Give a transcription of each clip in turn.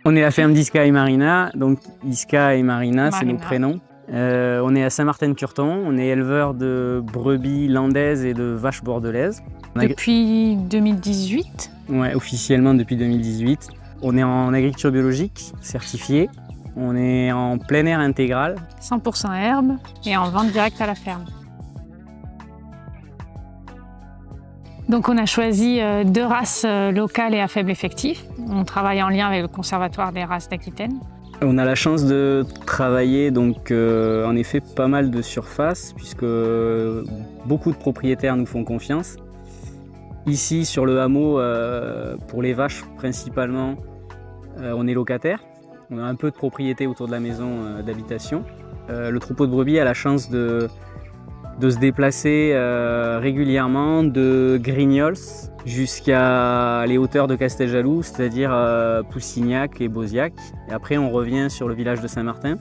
On est la ferme d'Iska et Marina, donc Iska et Marina, c'est nos prénoms. On est à Saint-Martin-de-Curton, on est éleveur de brebis landaises et de vaches bordelaises. Depuis 2018? Ouais, officiellement depuis 2018. On est en agriculture biologique, certifiée. On est en plein air intégral. 100% herbe et en vente directe à la ferme. Donc on a choisi 2 races locales et à faible effectif. On travaille en lien avec le Conservatoire des races d'Aquitaine. On a la chance de travailler donc en effet pas mal de surface puisque beaucoup de propriétaires nous font confiance. Ici sur le hameau, pour les vaches principalement, on est locataire. On a un peu de propriété autour de la maison d'habitation. Le troupeau de brebis a la chance de se déplacer régulièrement de Grignols jusqu'à les hauteurs de Casteljaloux, c'est-à-dire Poussignac et Beauziac. Et après, on revient sur le village de Saint-Martin.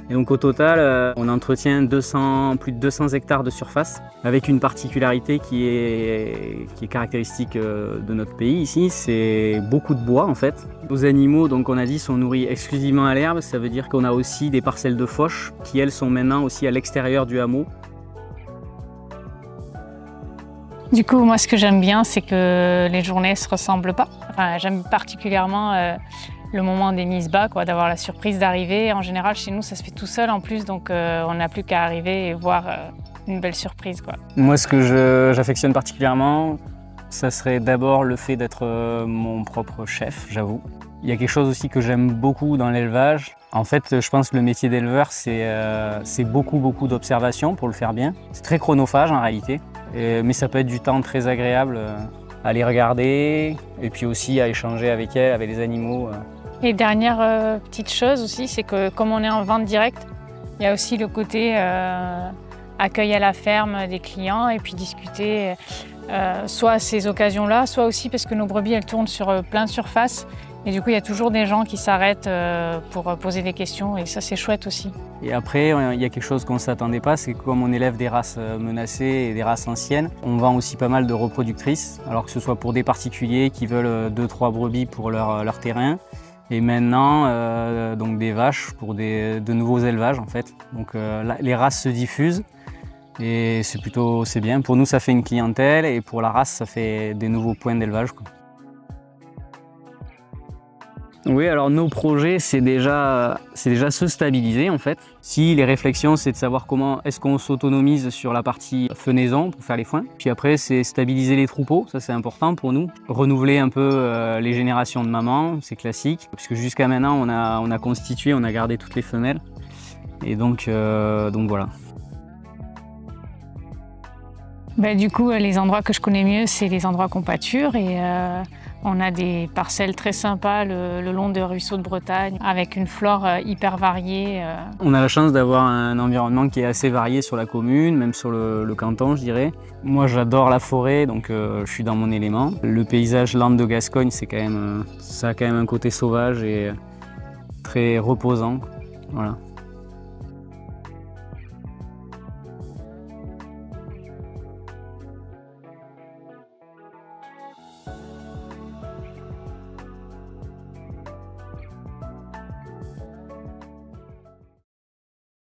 Et donc au total, on entretient plus de 200 hectares de surface, avec une particularité qui est caractéristique de notre pays ici, c'est beaucoup de bois en fait. Nos animaux, donc on a dit, sont nourris exclusivement à l'herbe, ça veut dire qu'on a aussi des parcelles de fauche qui elles sont maintenant aussi à l'extérieur du hameau. Du coup, moi, ce que j'aime bien, c'est que les journées ne se ressemblent pas. Enfin, j'aime particulièrement le moment des mises bas, d'avoir la surprise d'arriver. En général, chez nous, ça se fait tout seul en plus, donc on n'a plus qu'à arriver et voir une belle surprise, Moi, ce que j'affectionne particulièrement, ça serait d'abord le fait d'être mon propre chef, j'avoue. Il y a quelque chose aussi que j'aime beaucoup dans l'élevage. En fait, je pense que le métier d'éleveur, c'est beaucoup d'observation pour le faire bien. C'est très chronophage en réalité. Mais ça peut être du temps très agréable à les regarder et puis aussi à échanger avec elles, avec les animaux. Et dernière petite chose aussi, c'est que comme on est en vente directe, il y a aussi le côté accueil à la ferme des clients et puis discuter soit à ces occasions-là, soit aussi parce que nos brebis elles tournent sur plein de surfaces. Et du coup, il y a toujours des gens qui s'arrêtent pour poser des questions et ça, c'est chouette aussi. Et après, il y a quelque chose qu'on ne s'attendait pas, c'est que comme on élève des races menacées et des races anciennes, on vend aussi pas mal de reproductrices, alors que ce soit pour des particuliers qui veulent 2-3 brebis pour leur terrain, et maintenant donc des vaches pour de nouveaux élevages en fait. Donc les races se diffusent et c'est bien. Pour nous, ça fait une clientèle et pour la race, ça fait des nouveaux points d'élevage. Oui, alors nos projets, c'est déjà se stabiliser en fait. Si les réflexions, c'est de savoir comment est-ce qu'on s'autonomise sur la partie fenaison pour faire les foins. Puis après, c'est stabiliser les troupeaux, ça c'est important pour nous. Renouveler un peu les générations de mamans, c'est classique. Puisque jusqu'à maintenant, on a gardé toutes les femelles. Et donc voilà. Du coup, les endroits que je connais mieux, c'est les endroits qu'on pâture et on a des parcelles très sympas le long des ruisseaux de Bretagne avec une flore hyper variée. On a la chance d'avoir un environnement qui est assez varié sur la commune, même sur le canton, je dirais. Moi, j'adore la forêt, donc je suis dans mon élément. Le paysage Landes de Gascogne, ça a quand même un côté sauvage et très reposant. Voilà.